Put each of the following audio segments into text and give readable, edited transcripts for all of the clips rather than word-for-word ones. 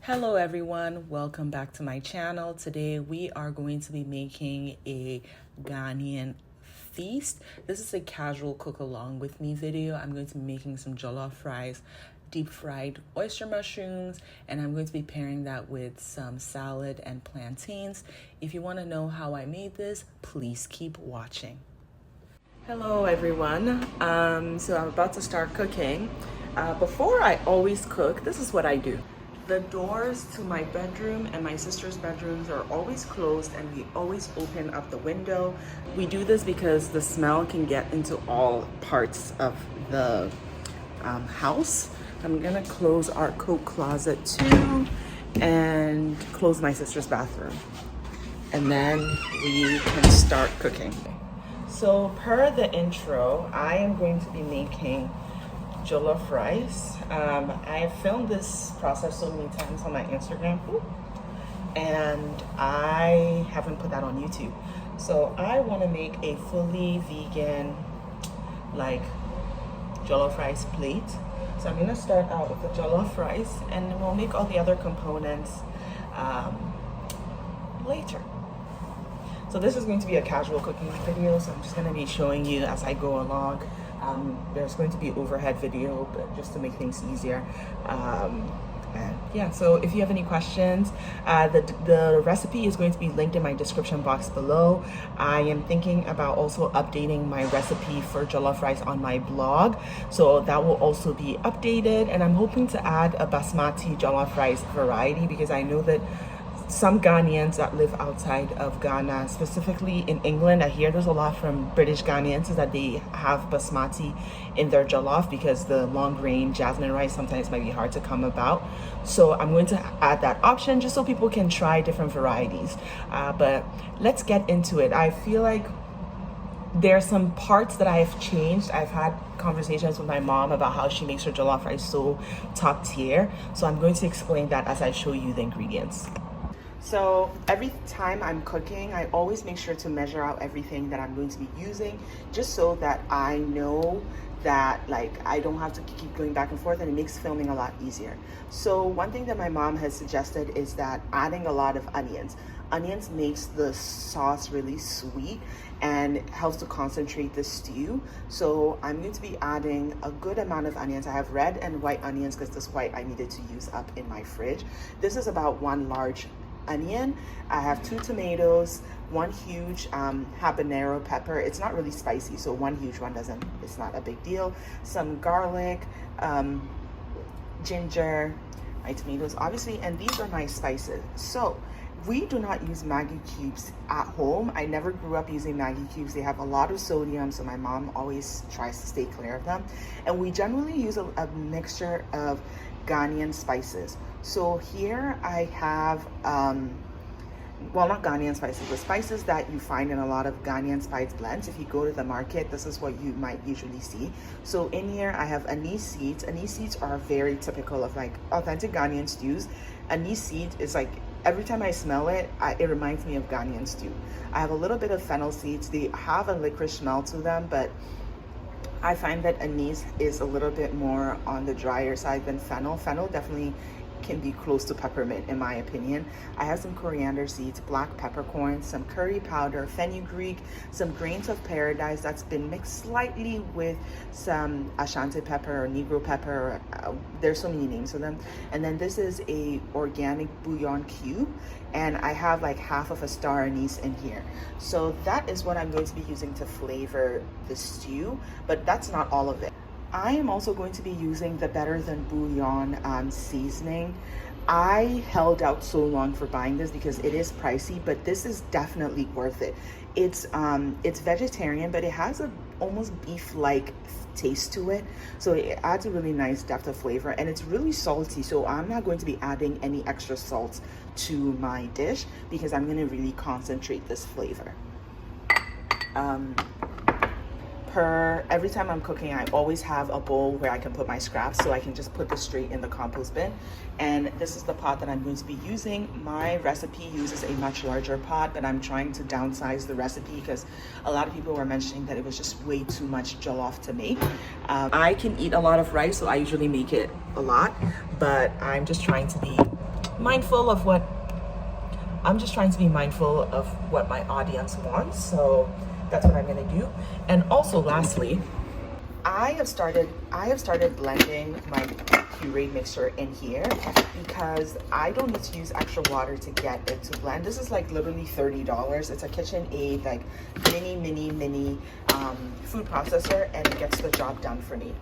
Hello everyone, welcome back to my channel. Today we are going to be making a Ghanaian feast. This is a casual cook along with me video. I'm going to be making some jollof rice, deep fried oyster mushrooms, and I'm going to be pairing that with some salad and plantains. If you want to know how I made this, please keep watching. Hello everyone, so I'm about to start cooking. Before I always cook, this is what I do. The doors to my bedroom and my sister's bedrooms are always closed, and we always open up the window. We do this because the smell can get into all parts of the house. I'm gonna close our coat closet too and close my sister's bathroom. And then we can start cooking. So per the intro, I am going to be making jollof rice. I have filmed this process so many times on my Instagram, and I haven't put that on YouTube. So I want to make a fully vegan, like, jollof rice plate. So I'm gonna start out with the jollof rice, and we'll make all the other components later. So this is going to be a casual cooking video, so I'm just going to be showing you as I go along. There's going to be overhead video, but just to make things easier. And yeah, so if you have any questions, the recipe is going to be linked in my description box below. I am thinking about also updating my recipe for jollof rice on my blog, so that will also be updated. And I'm hoping to add a basmati jollof rice variety, because I know that some Ghanaians that live outside of Ghana, specifically in England, I hear there's a lot from British Ghanaians is that they have basmati in their jollof because the long grain jasmine rice sometimes might be hard to come about. So I'm going to add that option just so people can try different varieties. But let's get into it. I feel like there are some parts that I have changed. I've had conversations with my mom about how she makes her jollof rice so top tier. So I'm going to explain that as I show you the ingredients. So every time I'm cooking, I always make sure to measure out everything that I'm going to be using, just so that I know that, like, I don't have to keep going back and forth, and it makes filming a lot easier. So one thing that my mom has suggested is that adding a lot of onions. Onions makes the sauce really sweet and helps to concentrate the stew. So I'm going to be adding a good amount of onions. I have red and white onions because this white I needed to use up in my fridge. This is about one large onion. I have 2 tomatoes, 1 huge habanero pepper. It's not really spicy, so 1 huge one it's not a big deal. Some garlic, ginger, my tomatoes obviously, and these are my spices. So we do not use Maggi cubes at home. I never grew up using Maggi cubes. They have a lot of sodium, so my mom always tries to stay clear of them. And we generally use a mixture of Ghanaian spices. So here I have, well, not Ghanaian spices, but spices that you find in a lot of Ghanaian spice blends. If you go to the market, this is what you might usually see. So in here I have anise seeds. Anise seeds are very typical of like authentic Ghanaian stews. Anise seed is like, every time I smell it, it reminds me of Ghanaian stew. I have a little bit of fennel seeds. They have a licorice smell to them, but I find that anise is a little bit more on the drier side than fennel. Fennel definitely can be close to peppermint in my opinion. I have some coriander seeds, black peppercorns, some curry powder, fenugreek, some grains of paradise that's been mixed slightly with some Ashanti pepper or Negro pepper. There's so many names for them. And then this is a organic bouillon cube, and I have like half of a star anise in here. So that is what I'm going to be using to flavor the stew, but that's not all of it. I am also going to be using the Better Than Bouillon seasoning. I held out so long for buying this because it is pricey, but this is definitely worth it. It's vegetarian, but it has a almost beef-like taste to it, so it adds a really nice depth of flavor, and it's really salty, so I'm not going to be adding any extra salt to my dish because I'm going to really concentrate this flavor. Every time I'm cooking, I always have a bowl where I can put my scraps, so I can just put this straight in the compost bin. And this is the pot that I'm going to be using. My recipe uses a much larger pot, but I'm trying to downsize the recipe because a lot of people were mentioning that it was just way too much jollof to make. I can eat a lot of rice, so I usually make it a lot, but I'm just trying to be mindful of what I'm just trying to be mindful of what my audience wants, so that's what I'm gonna do. And also, lastly, I have started blending my puree mixture in here because I don't need to use extra water to get it to blend. This is like literally $30. It's a KitchenAid like mini food processor, and it gets the job done for me.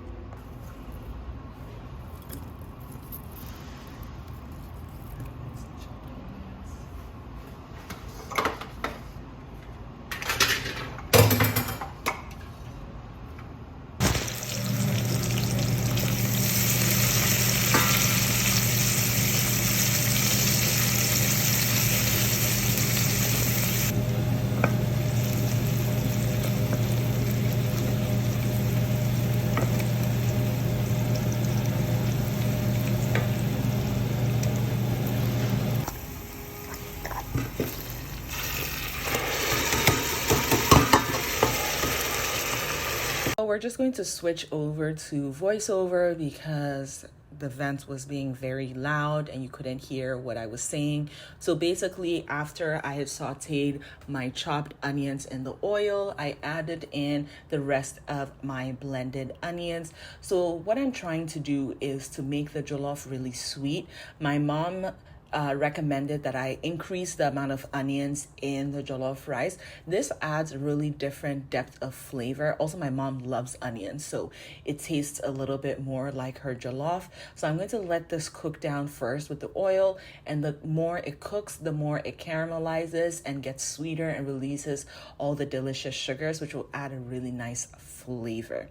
We're just going to switch over to voiceover because the vent was being very loud and you couldn't hear what I was saying. So basically, after I had sauteed my chopped onions in the oil, I added in the rest of my blended onions. So what I'm trying to do is to make the jollof really sweet. My mom recommended that I increase the amount of onions in the jollof rice. This adds a really different depth of flavor. Also, my mom loves onions, so it tastes a little bit more like her jollof. So I'm going to let this cook down first with the oil, and the more it cooks, the more it caramelizes and gets sweeter and releases all the delicious sugars, which will add a really nice flavor.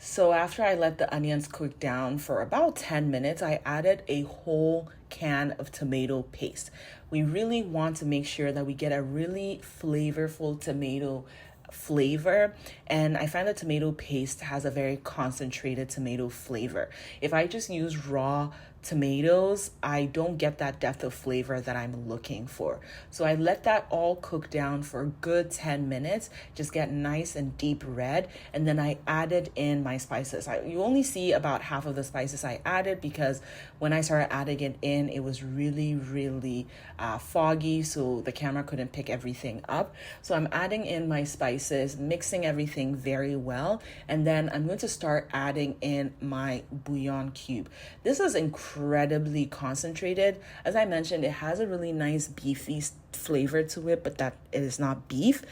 So after I let the onions cook down for about 10 minutes, I added a whole can of tomato paste. We really want to make sure that we get a really flavorful tomato flavor, and I find that tomato paste has a very concentrated tomato flavor. If I just use raw tomatoes, I don't get that depth of flavor that I'm looking for. So I let that all cook down for a good 10 minutes, just get nice and deep red, and then I added in my spices. You only see about half of the spices I added because when I started adding it in, it was really foggy, so the camera couldn't pick everything up. So I'm adding in my spices, mixing everything very well, and then I'm going to start adding in my bouillon cube. This is incredibly concentrated. As I mentioned, it has a really nice beefy flavor to it, but that it is not beef,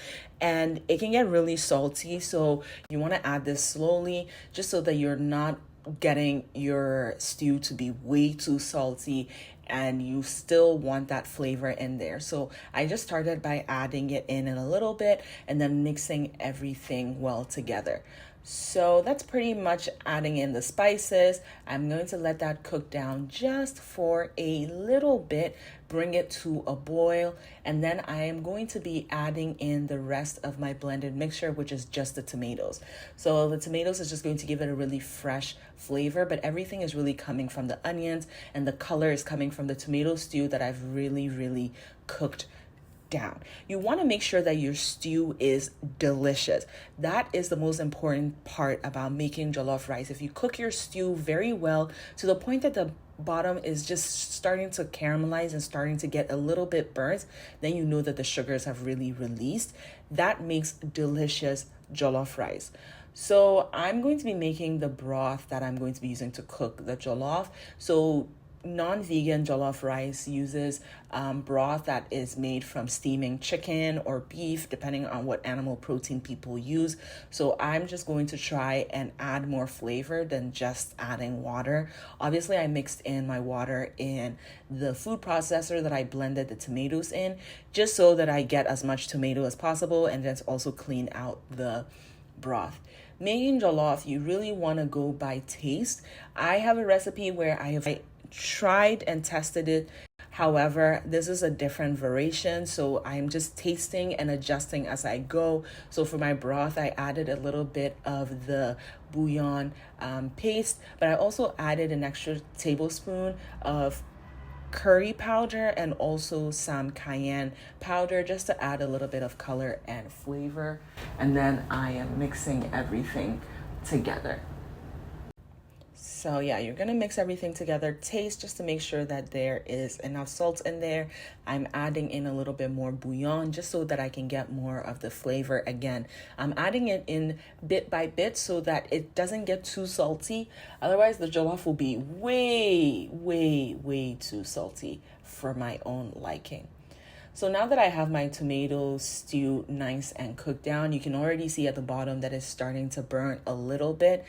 and it can get really salty, so you want to add this slowly just so that you're not getting your stew to be way too salty and you still want that flavor in there. So I just started by adding it in a little bit and then mixing everything well together. So that's pretty much adding in the spices. I'm going to let that cook down just for a little bit, bring it to a boil, and then I am going to be adding in the rest of my blended mixture, which is just the tomatoes. So the tomatoes is just going to give it a really fresh flavor, but everything is really coming from the onions, and the color is coming from the tomato stew that I've really cooked down. You want to make sure that your stew is delicious. That is the most important part about making jollof rice. If you cook your stew very well to the point that the bottom is just starting to caramelize and starting to get a little bit burnt, then you know that the sugars have really released. That makes delicious jollof rice. So I'm going to be making the broth that I'm going to be using to cook the jollof. So non-vegan jollof rice uses broth that is made from steaming chicken or beef, depending on what animal protein people use. So I'm just going to try and add more flavor than just adding water. Obviously, I mixed in my water in the food processor that I blended the tomatoes in, just so that I get as much tomato as possible and then also clean out the broth. Making jollof, you really want to go by taste. I have a recipe where I tried and tested it. However, this is a different variation, so I'm just tasting and adjusting as I go. So for my broth, I added a little bit of the bouillon paste, but I also added an extra tablespoon of curry powder and also some cayenne powder just to add a little bit of color and flavor. And then I am mixing everything together. So yeah, you're gonna mix everything together, taste just to make sure that there is enough salt in there. I'm adding in a little bit more bouillon just so that I can get more of the flavor again. I'm adding it in bit by bit so that it doesn't get too salty. Otherwise the jollof will be way too salty for my own liking. So now that I have my tomato stew nice and cooked down, you can already see at the bottom that it's starting to burn a little bit.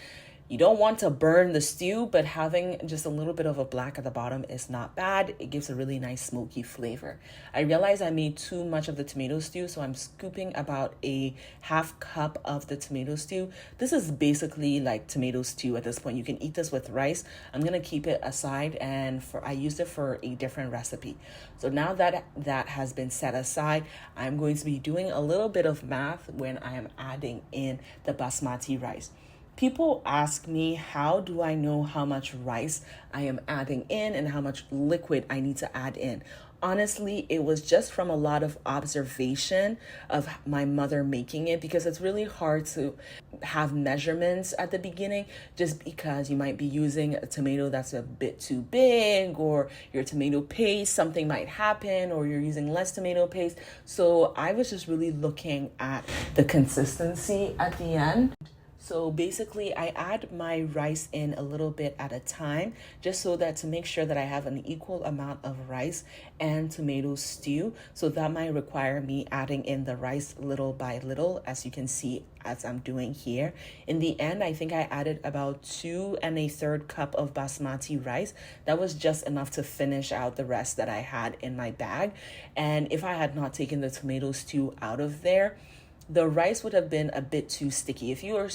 You don't want to burn the stew, but having just a little bit of a black at the bottom is not bad. It gives a really nice smoky flavor. I realized I made too much of the tomato stew, so I'm scooping about a half cup of the tomato stew. This is basically like tomato stew at this point. You can eat this with rice. I'm gonna keep it aside, and I used it for a different recipe. So now that that has been set aside, I'm going to be doing a little bit of math when I am adding in the basmati rice. People ask me, how do I know how much rice I am adding in and how much liquid I need to add in? Honestly, it was just from a lot of observation of my mother making it, because it's really hard to have measurements at the beginning just because you might be using a tomato that's a bit too big, or your tomato paste, something might happen, or you're using less tomato paste. So I was just really looking at the consistency at the end. So basically I add my rice in a little bit at a time, just so that to make sure that I have an equal amount of rice and tomato stew. So that might require me adding in the rice little by little, as you can see as I'm doing here. In the end, I think I added about 2 1/3 cup of basmati rice. That was just enough to finish out the rest that I had in my bag. And if I had not taken the tomato stew out of there, the rice would have been a bit too sticky. If your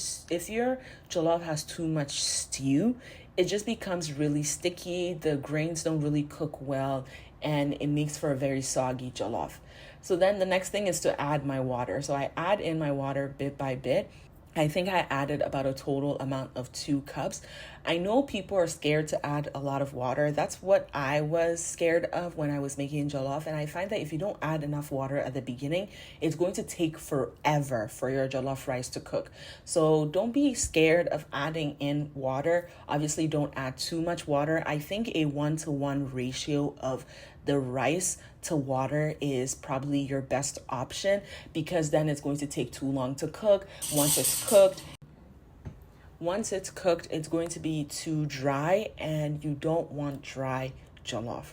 jollof has too much stew, it just becomes really sticky. The grains don't really cook well, and it makes for a very soggy jollof. So then the next thing is to add my water. So I add in my water bit by bit. I think I added about a total amount of 2 cups. I know people are scared to add a lot of water. That's what I was scared of when I was making jollof. And I find that if you don't add enough water at the beginning, it's going to take forever for your jollof rice to cook. So don't be scared of adding in water. Obviously, don't add too much water. I think a 1-to-1 ratio of the rice to water is probably your best option, because then it's going to take too long to cook. Once it's cooked, it's going to be too dry, and you don't want dry jollof.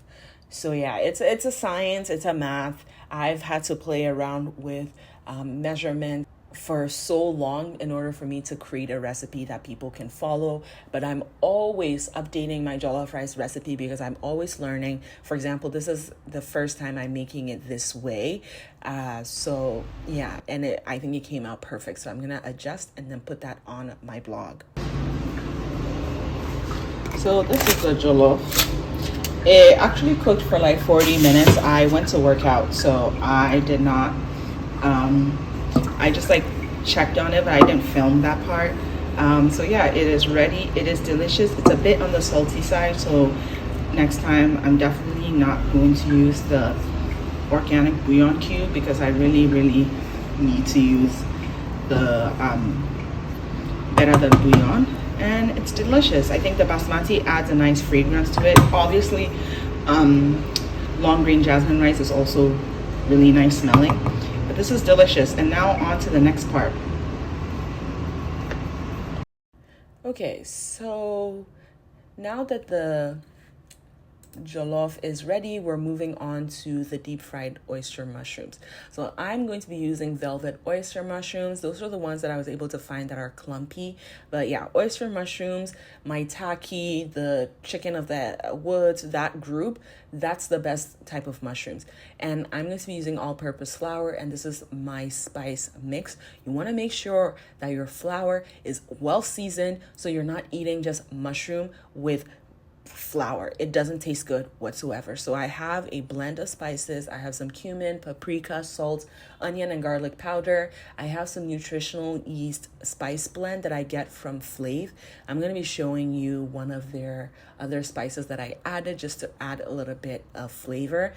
So yeah, it's a science, it's a math. I've had to play around with measurement for so long in order for me to create a recipe that people can follow. But I'm always updating my jollof rice recipe because I'm always learning. For example, this is the first time I'm making it this way. So yeah, and I think it came out perfect. So I'm gonna adjust and then put that on my blog. So this is the jollof. It actually cooked for like 40 minutes. I went to work out, so I did not I just like checked on it, but I didn't film that part. So yeah, it is ready. It is delicious. It's a bit on the salty side, so next time I'm definitely not going to use the organic bouillon cube, because I really need to use the better than bouillon. And it's delicious. I think the basmati adds a nice fragrance to it. Obviously, long grain jasmine rice is also really nice smelling. But this is delicious. And now on to the next part. Okay, so now that the jollof is ready, we're moving on to the deep fried oyster mushrooms. So I'm going to be using velvet oyster mushrooms. Those are the ones that I was able to find that are clumpy. But yeah, oyster mushrooms, maitake, the chicken of the woods, that group, that's the best type of mushrooms. And I'm going to be using all-purpose flour, and this is my spice mix. You want to make sure that your flour is well seasoned, so you're not eating just mushroom with flour. It doesn't taste good whatsoever. So I have a blend of spices. I have some cumin, paprika, salt, onion, and garlic powder. I have some nutritional yeast spice blend that I get from Flavor. I'm going to be showing you one of their other spices that I added just to add a little bit of flavor.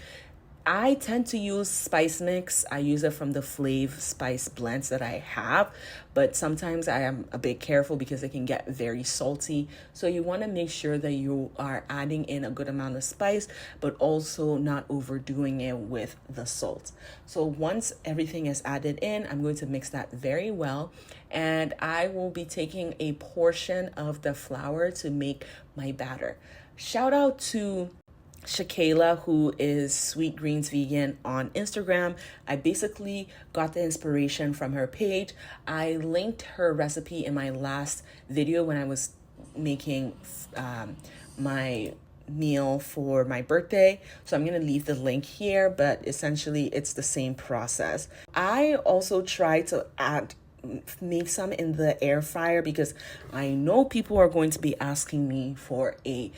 I tend to use spice mix. I use it from the Flav spice blends that I have, but sometimes I am a bit careful because it can get very salty. So you want to make sure that you are adding in a good amount of spice, but also not overdoing it with the salt. So once everything is added in, I'm going to mix that very well. And I will be taking a portion of the flour to make my batter. Shout out to Shakayla, who is Sweet Greens Vegan on Instagram. I basically got the inspiration from her page. I linked her recipe in my last video when I was making my meal for my birthday. So I'm going to leave the link here, but essentially it's the same process. I also try to make some in the air fryer because I know people are going to be asking me for a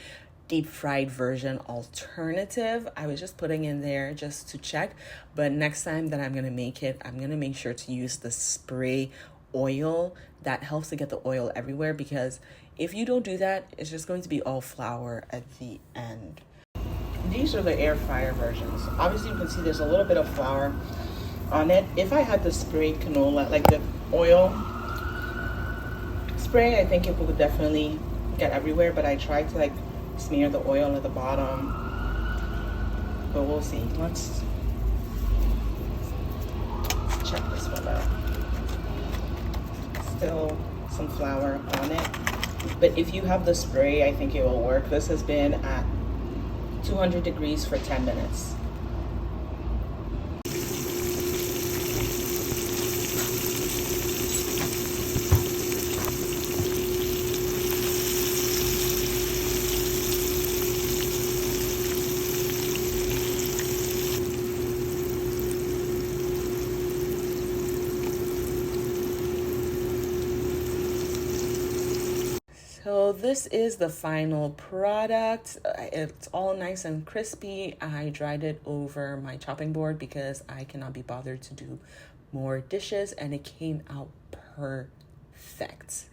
deep fried version alternative. I was just putting in there just to check, but next time that I'm gonna make it, I'm gonna make sure to use the spray oil. That helps to get the oil everywhere, because if you don't do that, it's just going to be all flour at the end. These are the air fryer versions. Obviously you can see there's a little bit of flour on it. If I had the sprayed canola, like the oil spray, I think it would definitely get everywhere, but I tried to like smear the oil at the bottom, but we'll see. Let's check this one out. Still some flour on it, but if you have the spray, I think it will work. This has been at 200 degrees for 10 minutes. So this is the final product. It's all nice and crispy. I dried it over my chopping board because I cannot be bothered to do more dishes, and it came out perfect.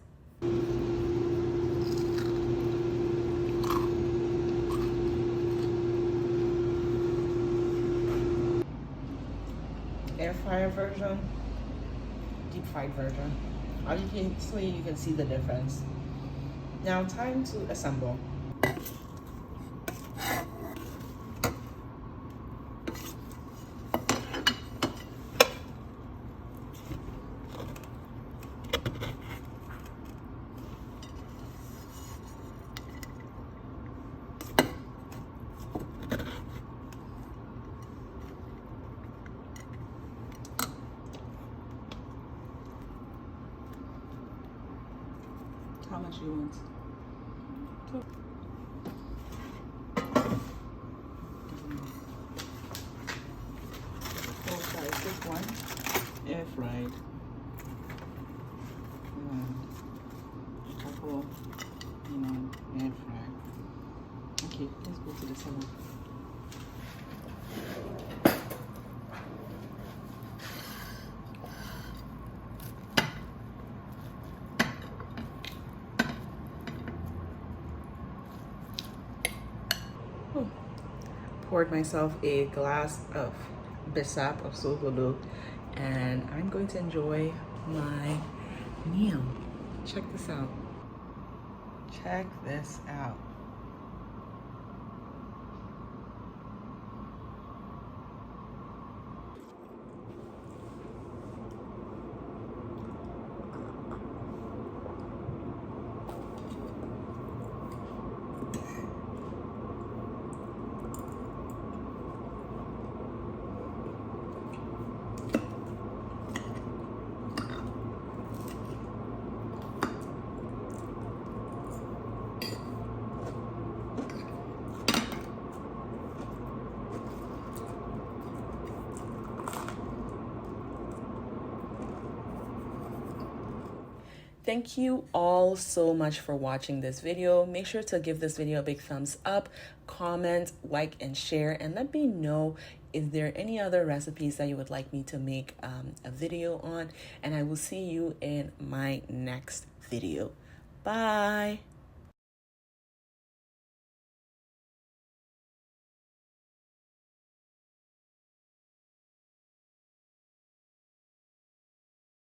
Air fryer version, deep fried version. Obviously you can see the difference. Now time to assemble. How much you want? Oh, sorry, this one. Air fried. Couple, air fried. Okay, let's go to the salad. Poured myself a glass of bisap of sogolo, and I'm going to enjoy my meal. Check this out. Check this out. Thank you all so much for watching this video. Make sure to give this video a big thumbs up, comment, like, and share, and let me know if there are any other recipes that you would like me to make a video on, and I will see you in my next video. Bye.